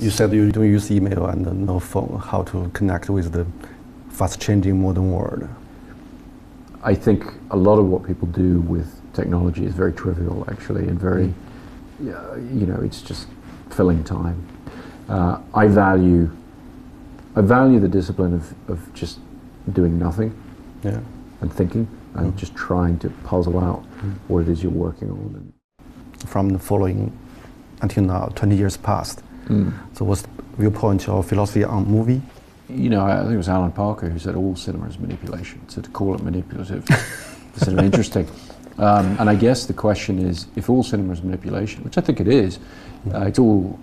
You said you don't use email and no phone. How to connect with the fast-changing modern world? I think a lot of what people do with technology is very trivial, actually, and very, it's just filling time. I value the discipline of just doing nothing, and thinking, and just trying to puzzle out what it is you're working on. From the following until now, 20 years passed. So what's the viewpoint or philosophy on movie? I think it was Alan Parker who said all cinema is manipulation. So to call it manipulative is sort of interesting. And I guess the question is, if all cinema is manipulation, which I think it is, it's all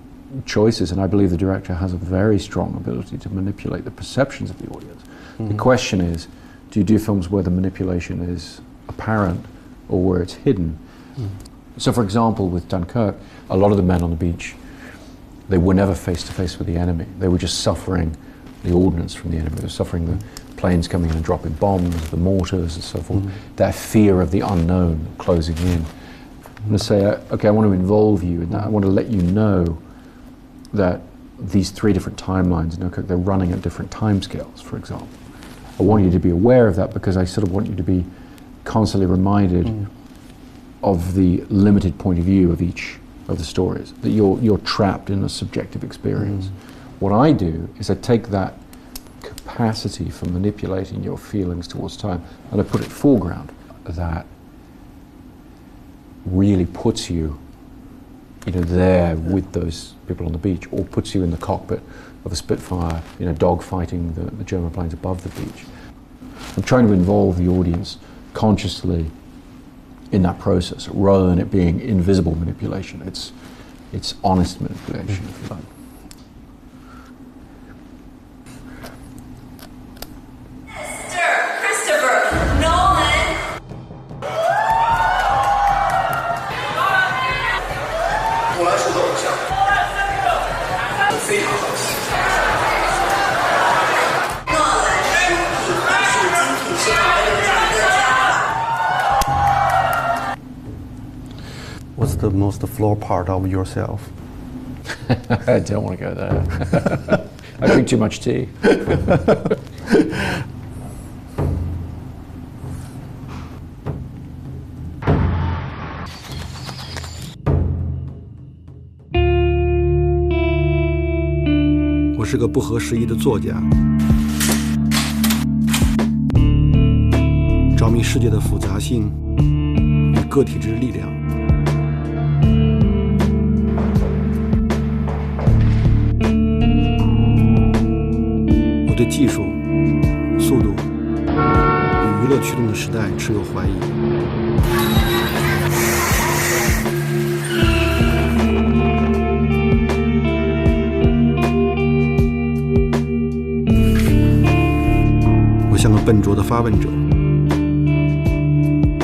choices, and I believe the director has a very strong ability to manipulate the perceptions of the audience. The question is, do you do films where the manipulation is apparent or where it's hidden? So for example, with Dunkirk, a lot of the men on the beach, they were never face to face with the enemy. They were just suffering the ordnance from the enemy. They were suffering the planes coming in and dropping bombs, the mortars and so forth. That fear of the unknown closing in. I'm going to say, okay, I want to involve you in that. I want to let you know that these three different timelines, they're running at different timescales, for example. I want you to be aware of that because I sort of want you to be constantly reminded of the limited point of view of each of the stories, that you're trapped in a subjective experience. What I do is I take that capacity for manipulating your feelings towards time and I put it foreground. That really puts you there with those people on the beach, or puts you in the cockpit of a Spitfire, dog fighting the German planes above the beach. I'm trying to involve the audience consciously in that process, rather than it being invisible manipulation. It's honest manipulation, if you like. What's the most flawed part of yourself? I don't want to go there. I drink too much tea. 我是个不合时宜的作家，着迷世界的复杂性与个体之力量。我对技术、速度与娱乐驱动的时代持有怀疑。我像个笨拙的发问者，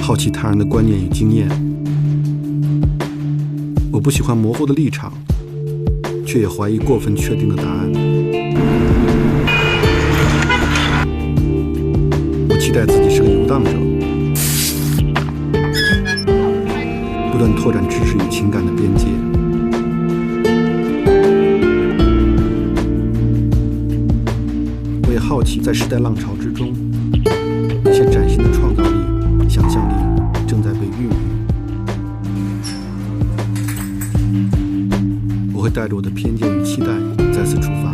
好奇他人的观念与经验。我不喜欢模糊的立场，却也怀疑过分确定的答案。我期待自己是个游荡者，不断拓展知识与情感的边界。我也好奇，在时代浪潮之中，那些崭新的创造力、想象力正在被孕育。我会带着我的偏见与期待再次出发。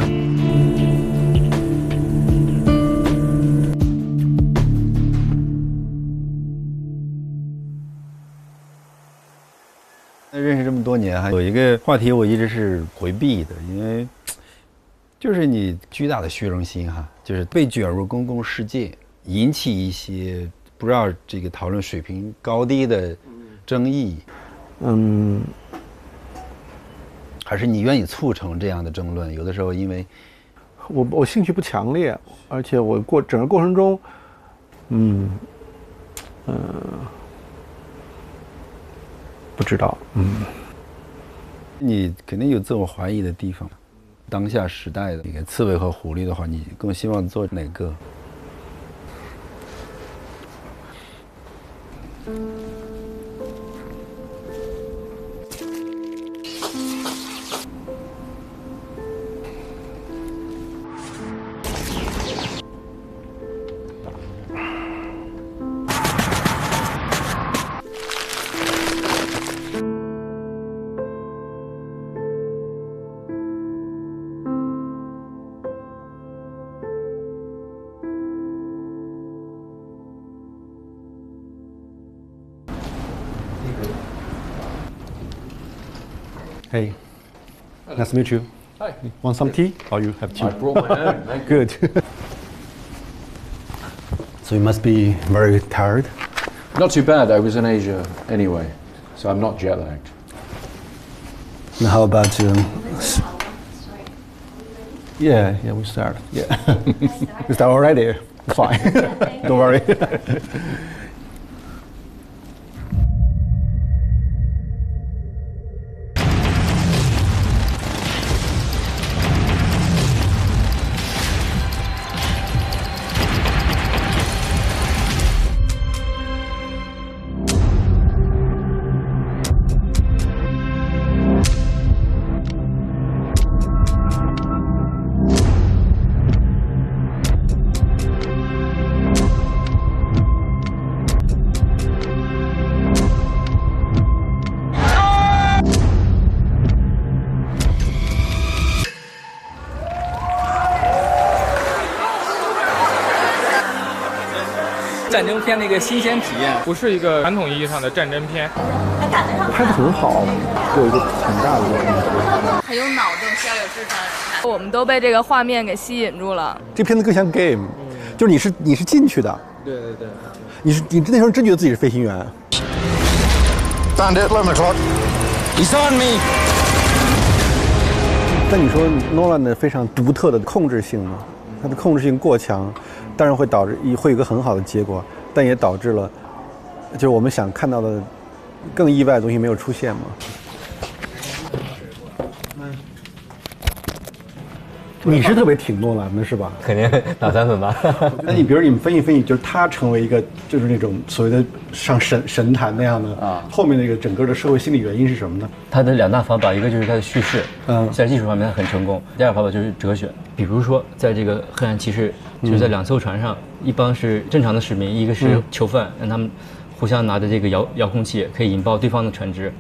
认识这么多年，还有一个话题我一直是回避的，因为就是你巨大的虚荣心哈，就是被卷入公共世界，引起一些不知道这个讨论水平高低的争议。还是你愿意促成这样的争论？有的时候因为我兴趣不强烈，而且我整个过程中，不知道，你肯定有自我怀疑的地方。当下时代的那个刺猬和狐狸的话，你更希望做哪个？ Hey, nice to meet you. Hi. Want some tea? Or you have tea? I brought my own. Thank you. Good. So you must be very tired. Not too bad. I was in Asia anyway, so I'm not jet lagged. Now how about Yeah, we start. Yeah. We start already. Fine. Don't worry. 战争片的一个新鲜体验，不是一个传统意义上的战争片。拍得很好，有一个很大的问题。很有脑洞，需要有智商的人看。我们都被这个画面给吸引住了。这片子更像 game，就是你是进去的。对对对。你那时候真觉得自己是飞行员。Stand it, 11 o'clock. He's on me. 但你说诺兰的非常独特的控制性呢？它的控制性过强，当然会导致会有一个很好的结果，但也导致了，就是我们想看到的更意外的东西没有出现嘛。你是特别挺诺兰的是吧？肯定打3分吧。那你比如你们分析，就是他成为一个就是那种所谓的上神坛那样的啊，后面那个整个的社会心理原因是什么呢？他的2大方法，一个就是他的叙事，在技术方面他很成功；第二个方法就是哲学。比如说，在这个黑暗骑士，就是在2艘船上，一帮是正常的市民，一个是囚犯，让他们互相拿着这个遥控器可以引爆对方的船只。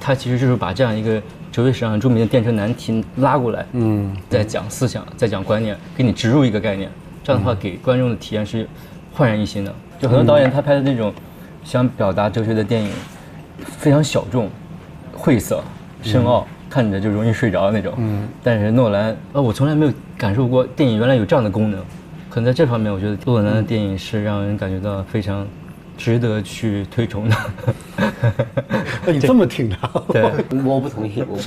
他其实就是把这样一个哲学史上著名的电车难题拉过来，在讲思想，在讲观念，给你植入一个概念，这样的话给观众的体验是焕然一新的。就很多导演他拍的那种想表达哲学的电影，非常小众、晦涩、深奥，看着就容易睡着的那种。但是诺兰，我从来没有感受过电影原来有这样的功能。可能在这方面，我觉得诺兰的电影是让人感觉到非常值得去推崇的。那你这么挺他？对，我不同意，我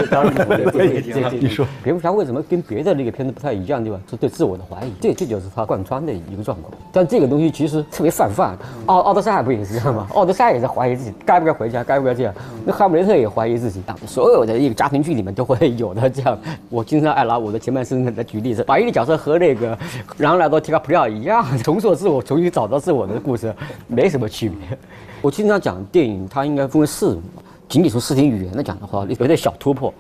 当然不同意。你说，蝙蝠侠为什么跟别的那个片子不太一样，对吧？是对自我的怀疑，这就是他贯穿的一个状况。但这个东西其实特别泛泛，奥德赛不也是这样吗？奥德赛也在怀疑自己该不该回家，该不该这样。那哈姆雷特也怀疑自己，所有的一个家庭剧里面都会有的这样。我经常爱拿我的前半生来举例子，把一个角色和那个然后来到提卡普里奥一样，重塑自我，重新找到自我的故事，没什么区别。我经常讲电影，它应该分为4种，仅仅从视听语言来讲的话，有点小突破，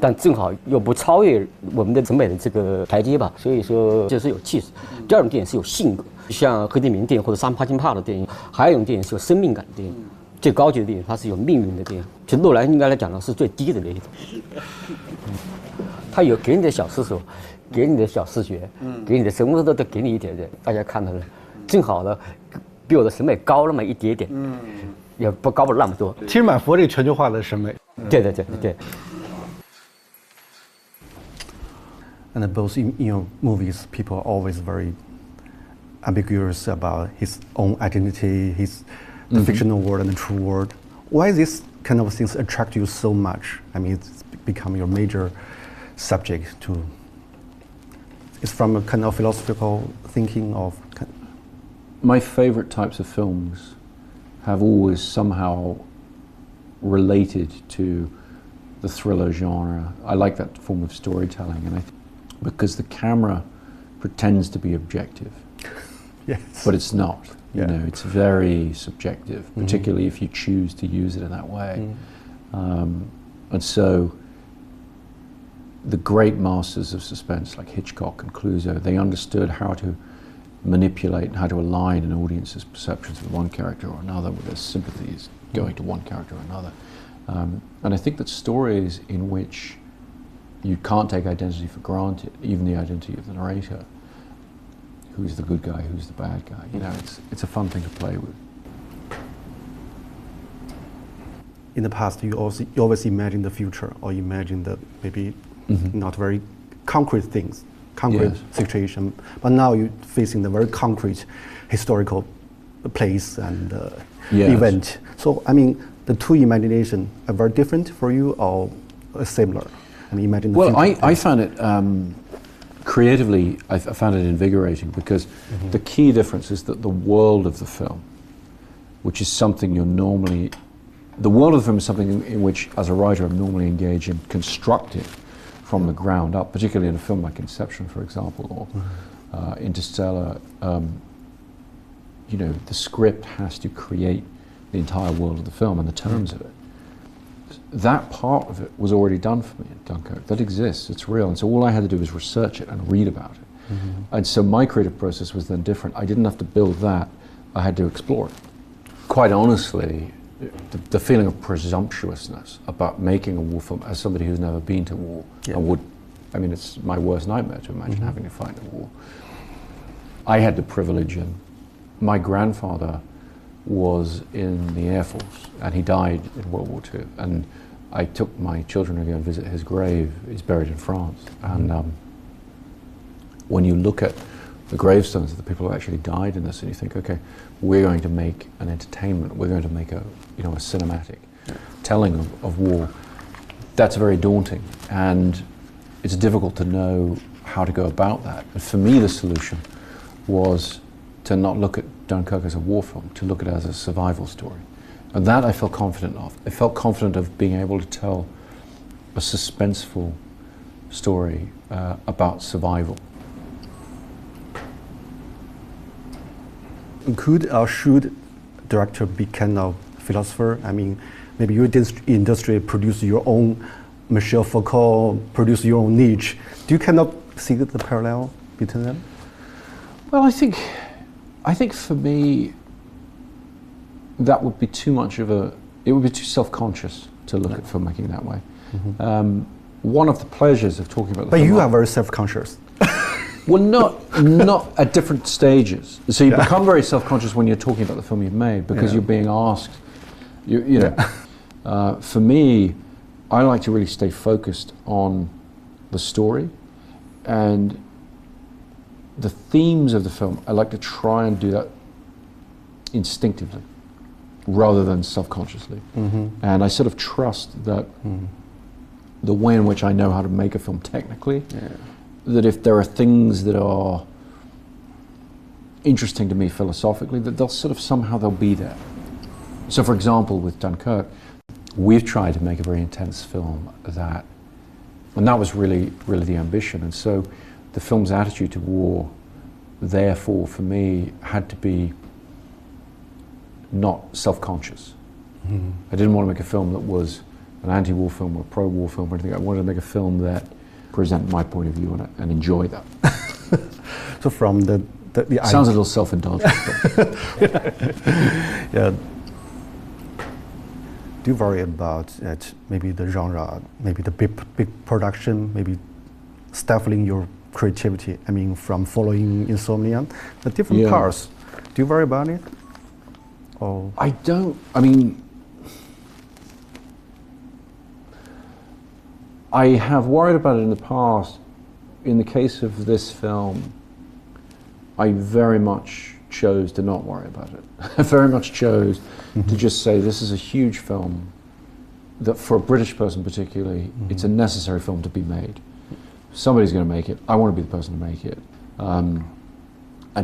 但正好又不超越我们的审美的这个台阶吧，所以说这是有气势。第二种电影是有性格，像黑泽明电影或者山帕金帕的电影，还有一种电影是有生命感的电影，最高级的电影它是有命运的电影。其实诺兰应该来讲呢是最低的那一种，他有给你的小思索，给你的小视觉，给你的什么都给你一点点，大家看到了，正好的。比我的审美高那么一点点，也不高不了那么多。其实蛮符合这个全球化的审美。对。And both in your movies, people are always very ambiguous about his own identity, the fictional world and the true world. Why this kind of things attract you so much? I mean, it's become your major subject to. It's from a kind of philosophical thinking of. My favorite types of films have always somehow related to the thriller genre. I like that form of storytelling, and because the camera pretends to be objective, yes, but it's not. You know, it's very subjective, particularly if you choose to use it in that way. And so, the great masters of suspense, like Hitchcock and Clouseau, they understood how to manipulate and how to align an audience's perceptions with one character or another, with their sympathies going to one character or another. And I think that stories in which you can't take identity for granted, even the identity of the narrator, who's the good guy, who's the bad guy, you know, it's a fun thing to play with. in the past, you always imagine the future or imagine the maybe not very concrete things, concrete situation. But now you're facing the very concrete historical place and event. So, I mean, the two imagination are very different for you or similar? I mean, imagine the future. I found it, creatively, I found it invigorating because the key difference is that the world of the film, which is something you're normally, the world of the film is something in which, as a writer, I'm normally engaged in constructing from the ground up, particularly in a film like Inception, for example, or Interstellar. You know, the script has to create the entire world of the film and the terms of it. That part of it was already done for me in Dunkirk. That exists, it's real. And so all I had to do was research it and read about it. And so my creative process was then different. I didn't have to build that, I had to explore it. Quite honestly, the feeling of presumptuousness about making a war film as somebody who's never been to war, and would, I mean, it's my worst nightmare to imagine having to fight a war. I had the privilege, and my grandfather was in the Air Force, and he died in World War II. And I took my children to go and visit his grave. He's buried in France. And when you look at the gravestones of the people who actually died in this, and you think, okay, we're going to make an entertainment, we're going to make a, you know, a cinematic telling of war, that's very daunting. And it's difficult to know how to go about that. But for me, the solution was to not look at Dunkirk as a war film, to look at it as a survival story. And that I felt confident of. I felt confident of being able to tell a suspenseful story about survival. Could or should director be kind of philosopher? I mean, maybe your industry produce your own Michel Foucault, produce your own Nietzsche. Do you kind of see the parallel between them? Well, I think for me, that would be too much of a, it would be too self-conscious to look at filmmaking that way. One of the pleasures of talking about the film... But you are very self-conscious. Well, not at different stages. So you become very self-conscious when you're talking about the film you've made because you're being asked, you know. For me, I like to really stay focused on the story and the themes of the film. I like to try and do that instinctively rather than self-consciously. And I sort of trust that the way in which I know how to make a film technically, that if there are things that are interesting to me philosophically, that they'll sort of somehow they'll be there. So for example, with Dunkirk, we've tried to make a very intense film that, and that was really the ambition. And so the film's attitude to war, therefore, for me, had to be not self-conscious. I didn't want to make a film that was an anti-war film or a pro-war film or anything. I wanted to make a film that presented my point of view and enjoy that. So from the sounds a little self-indulgent. Yeah. Do you worry about maybe the genre, maybe the big production, maybe stifling your creativity? I mean, from following Insomnia, the different parts. Do you worry about it? Or I don't. I mean, I have worried about it in the past. In the case of this film, I very much chose to not worry about it. I very much chose to just say this is a huge film that for a British person particularly, it's a necessary film to be made. Somebody's going to make it. I want to be the person to make it. And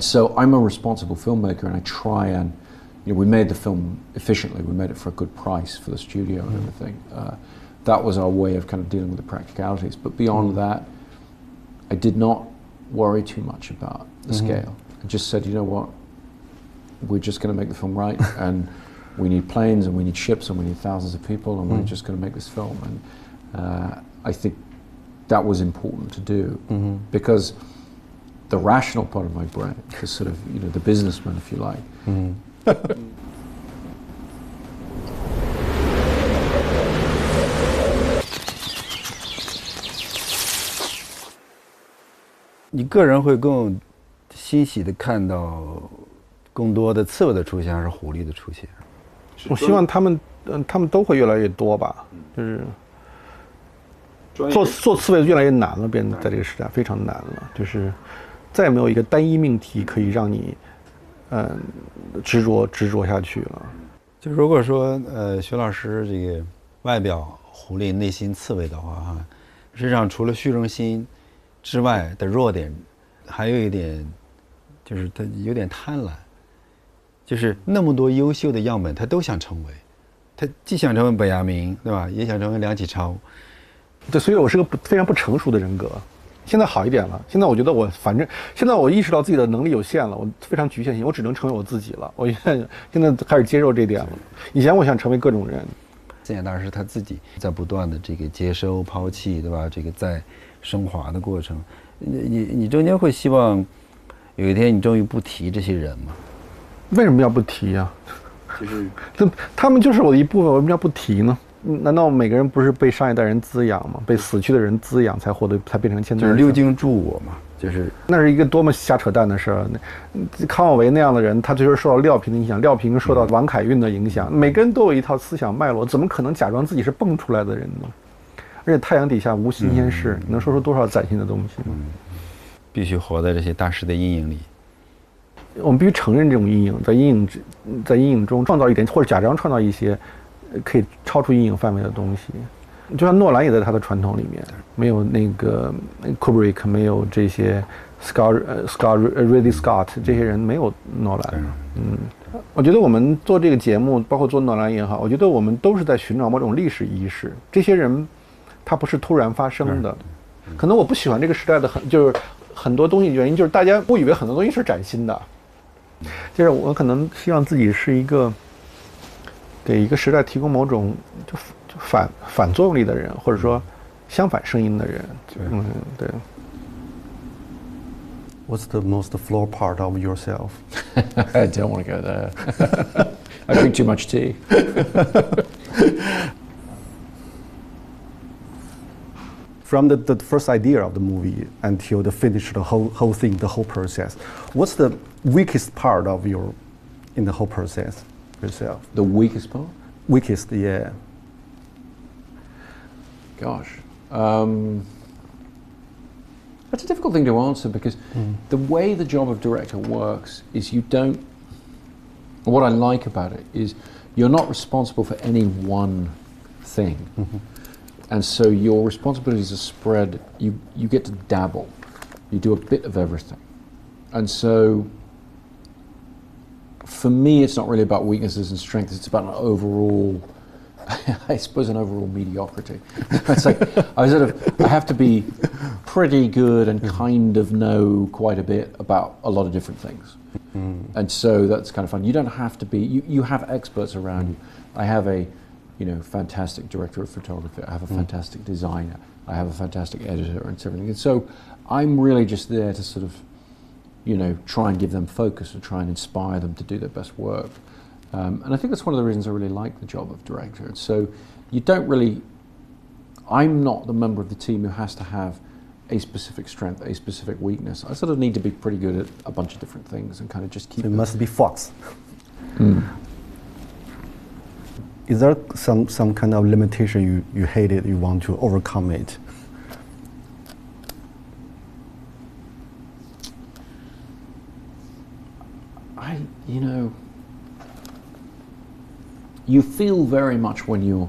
so I'm a responsible filmmaker and I try and, you know, we made the film efficiently. We made it for a good price for the studio and everything. That was our way of kind of dealing with the practicalities. But beyond that, I did not worry too much about the scale. I just said, you know what, we're just going to make the film right, and we need planes, and we need ships, and we need thousands of people, and we're just going to make this film. And I think that was important to do, because the rational part of my brain, the sort of, you know, the businessman, if you like,你个人会更欣喜的看到更多的刺猬的出现，还是狐狸的出现？我希望他们他们都会越来越多吧，就是做刺猬越来越难了，变得在这个时代非常难了，就是再也没有一个单一命题可以让你执着下去了。就如果说徐老师这个外表狐狸内心刺猬的话哈，实际上除了虚荣心之外的弱点，还有一点就是他有点贪婪，就是那么多优秀的样本他都想成为，他既想成为本雅明对吧，也想成为梁启超。对，所以我是个非常不成熟的人格。现在好一点了，现在我觉得反正现在我意识到自己的能力有限了，我非常局限性，我只能成为我自己了。我现在开始接受这点了。以前我想成为各种人，现在当然是他自己在不断的这个接收、抛弃，对吧？这个在升华的过程，你中间会希望有一天你终于不提这些人吗？为什么要不提呀？就是他们就是我的一部分，为什么要不提呢？难道每个人不是被上一代人滋养吗？被死去的人滋养才变成现在？就是六经注我嘛，就是那是一个多么瞎扯淡的事儿。康有为那样的人，他就是受到廖平的影响，廖平受到王凯运的影响，每个人都有一套思想脉络，怎么可能假装自己是蹦出来的人呢？而且太阳底下无新鲜事，你能说出多少崭新的东西呢？必须活在这些大师的阴影里。我们必须承认这种阴影，在阴影中创造一点，或者假装创造一些可以超出阴影范围的东西。就像诺兰也在他的传统里面，没有那个 Kubrick， 没有这些 Ridley Scott 这些人，没有诺兰。我觉得我们做这个节目，包括做诺兰也好，我觉得我们都是在寻找某种历史仪式。这些人，他不是突然发生的。可能我不喜欢这个时代的就是很多东西，原因就是大家误以为很多东西是崭新的。就是我可能希望自己是一个给一个时代提供某种就反作用力的人，或者说相反声音的人。对。What's the most flawed part of yourself? I don't want to go there. I drink too much tea. From the first idea of the movie until the finish, the whole thing, the whole process, what's the weakest part of in the whole process yourself? The weakest part? Weakest, yeah. Gosh. That's a difficult thing to answer because the way the job of director works is what I like about it is you're not responsible for any one thing. And so your responsibilities are spread, you get to dabble. You do a bit of everything. And so for me, it's not really about weaknesses and strengths, it's about an overall, I suppose an overall mediocrity. It's like, I have to be pretty good and kind of know quite a bit about a lot of different things. And so that's kind of fun. You don't have to be, you have experts around you. I have a fantastic director of photography. I have a fantastic designer. I have a fantastic editor and everything. And so I'm really just there to sort of, try and give them focus and try and inspire them to do their best work. And I think that's one of the reasons I really like the job of director. And so I'm not the member of the team who has to have a specific strength, a specific weakness. I sort of need to be pretty good at a bunch of different things and kind of just keep it. Must be Fox. Is there some kind of limitation you hated, you want to overcome it? You feel very much when you're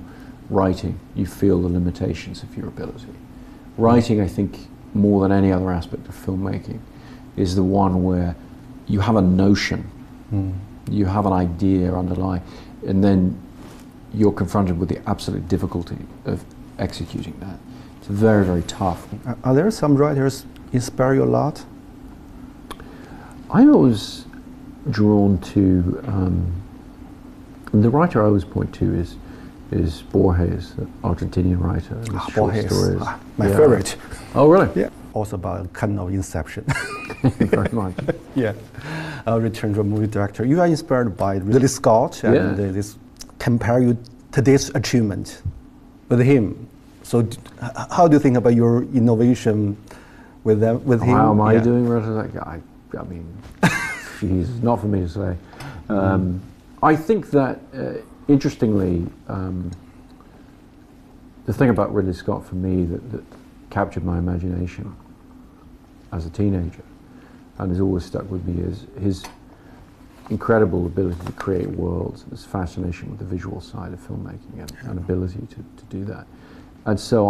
writing, you feel the limitations of your ability. Writing, I think, more than any other aspect of filmmaking, is the one where you have a notion, you have an idea underlying, and then you're confronted with the absolute difficulty of executing that. It's very, very tough. Are there some writers inspire you a lot? I'm always drawn to, the writer I always point to is Borges, the Argentinian writer. Borges, stories. My favorite. Oh, really? Yeah. Also about kind of inception. Very much. Yeah. I'll return to a movie director. You are inspired by Ridley Scott and this compare you today's achievement with him. So how do you think about your innovation with him? How am I doing relative to that guy? I mean, geez, not for me to say. I think that interestingly, the thing about Ridley Scott for me that captured my imagination as a teenager and has always stuck with me is his incredible ability to create worlds and his fascination with the visual side of filmmaking and ability to do that. And so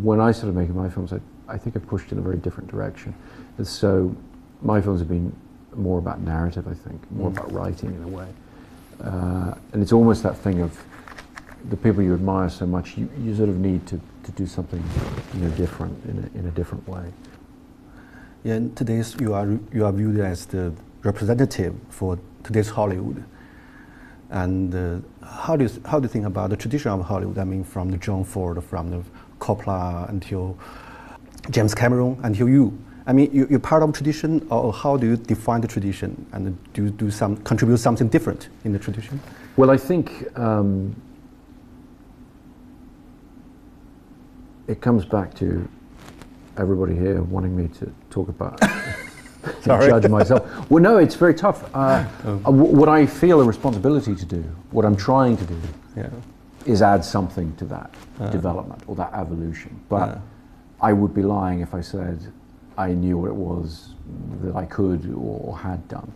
when I started making my films, I think I pushed in a very different direction. And so my films have been more about narrative, I think, more about writing in a way. And it's almost that thing of the people you admire so much, you sort of need to do something, different in a different way. Yeah, today's you are viewed as the representative for today's Hollywood. And how do you think about the tradition of Hollywood? I mean, from the John Ford, from the Coppola until James Cameron until you. I mean, you're part of tradition, or how do you define the tradition? And do you contribute something different in the tradition? Well, I think it comes back to everybody here wanting me to talk about judge myself. Well, no, it's very tough. What I feel a responsibility to do, what I'm trying to do, is add something to that development or that evolution. But I would be lying if I said I knew what it was that I could or had done.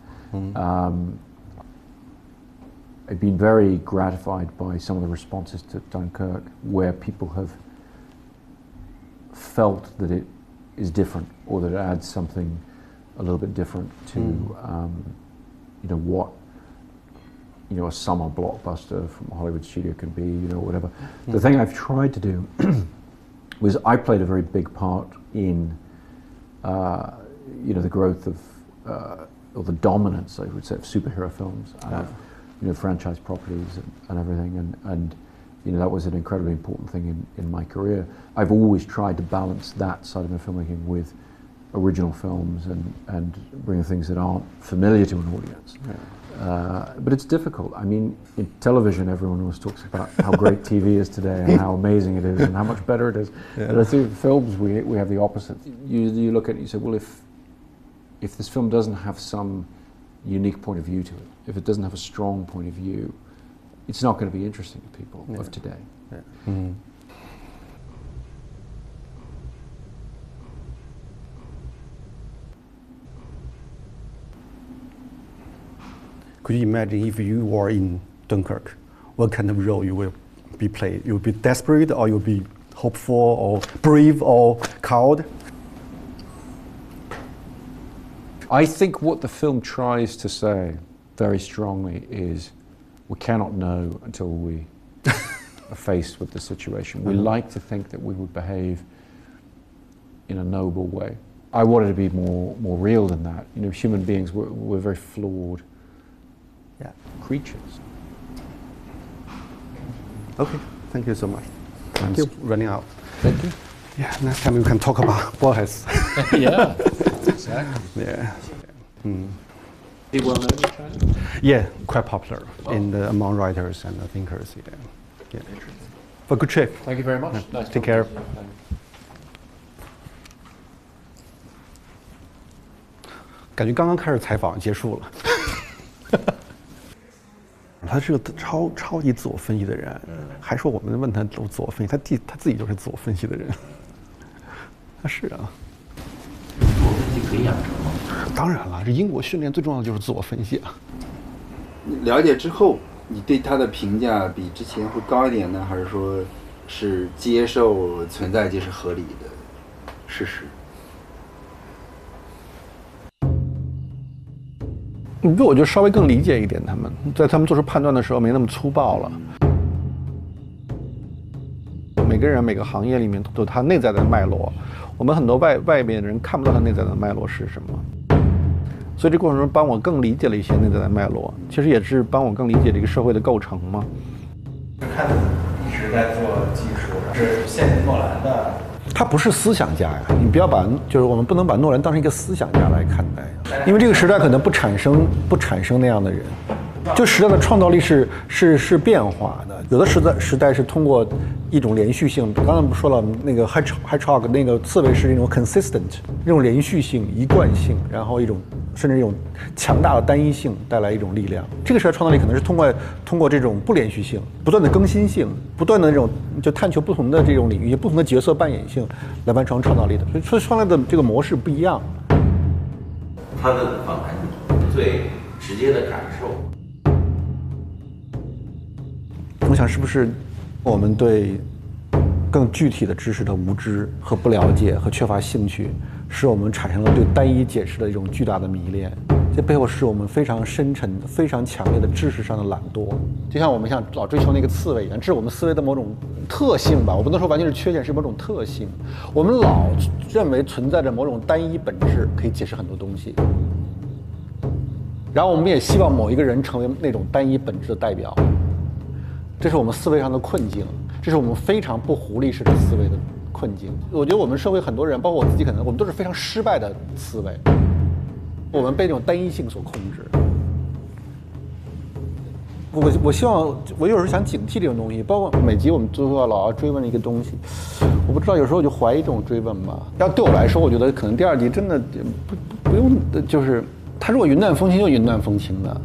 I've been very gratified by some of the responses to Dunkirk, where people have felt that it is different or that it adds something a little bit different to what a summer blockbuster from a Hollywood studio can be, whatever. The thing I've tried to do was I played a very big part in the growth of or the dominance, I would say, of superhero films and of franchise properties and everything, and that was an incredibly important thing in my career. I've always tried to balance that side of my filmmaking with original films and bring things that aren't familiar to an audience. But it's difficult. I mean, in television, everyone always talks about how great TV is today and how amazing it is and how much better it is. But I think films, we have the opposite. You look at it and you say, well, if this film doesn't have some unique point of view to it, if it doesn't have a strong point of view, it's not going to be interesting to people of today. Could you imagine if you were in Dunkirk, what kind of role you will be played? You will be desperate, or you will be hopeful, or brave, or cowed? I think what the film tries to say very strongly is we cannot know until we are faced with the situation. We like to think that we would behave in a noble way. I wanted to be more real than that. Human beings, we're very flawed creatures. Okay, thank you so much. Thank you. Running out. Thank you. Yeah, next time we can talk about Borges. Yeah, exactly. Yeah. He well known in China? Yeah, quite popular among writers and thinkers. Yeah. For a good trip. Thank you very much. Nice. Take care. 感觉刚刚开始采访结束了。他是个超级自我分析的人，还说我们问他自我分析，他自己就是自我分析的人。他是啊。自我分析可以养成吗？当然了，这英国训练最重要的就是自我分析啊。了解之后，你对他的评价比之前会高一点呢，还是说是接受存在即是合理的事实？我就稍微更理解一点他们，在他们做出判断的时候没那么粗暴了。每个人每个行业里面都有他内在的脉络，我们很多外边的人看不到他内在的脉络是什么，所以这过程中帮我更理解了一些内在的脉络，其实也是帮我更理解这个社会的构成嘛。看你一直在做技术，是现诺兰的。他不是思想家呀，你不要就是我们不能把诺兰当成一个思想家来看待，因为这个时代可能不产生那样的人，就时代的创造力是变化的，有的时代是通过一种连续性，刚才不说了那个 hedgehog 那个刺猬是一种 consistent 那种连续性、一贯性，然后一种甚至一种强大的单一性带来一种力量。这个时代创造力可能是通过这种不连续性、不断的更新性、不断的那种就探求不同的这种领域、不同的角色扮演性来完成创造力的。所以创造的这个模式不一样。他的访谈最直接的感受，我想是不是我们对更具体的知识的无知和不了解和缺乏兴趣，使我们产生了对单一解释的一种巨大的迷恋。这背后是我们非常深沉、非常强烈的知识上的懒惰。就像我们想老追求那个刺猬一样，这是我们思维的某种特性吧。我不能说完全是缺陷，是某种特性。我们老认为存在着某种单一本质可以解释很多东西，然后我们也希望某一个人成为那种单一本质的代表。这是我们思维上的困境。这是我们非常不狐狸式的思维的困境。我觉得我们社会很多人，包括我自己，可能我们都是非常失败的思维。我们被这种单一性所控制。我希望，我有时候想警惕这种东西，包括每集我们最后老要追问一个东西，我不知道有时候我就怀疑这种追问吧。要对我来说，我觉得可能第2集真的不用，就是它如果云淡风轻就云淡风轻的。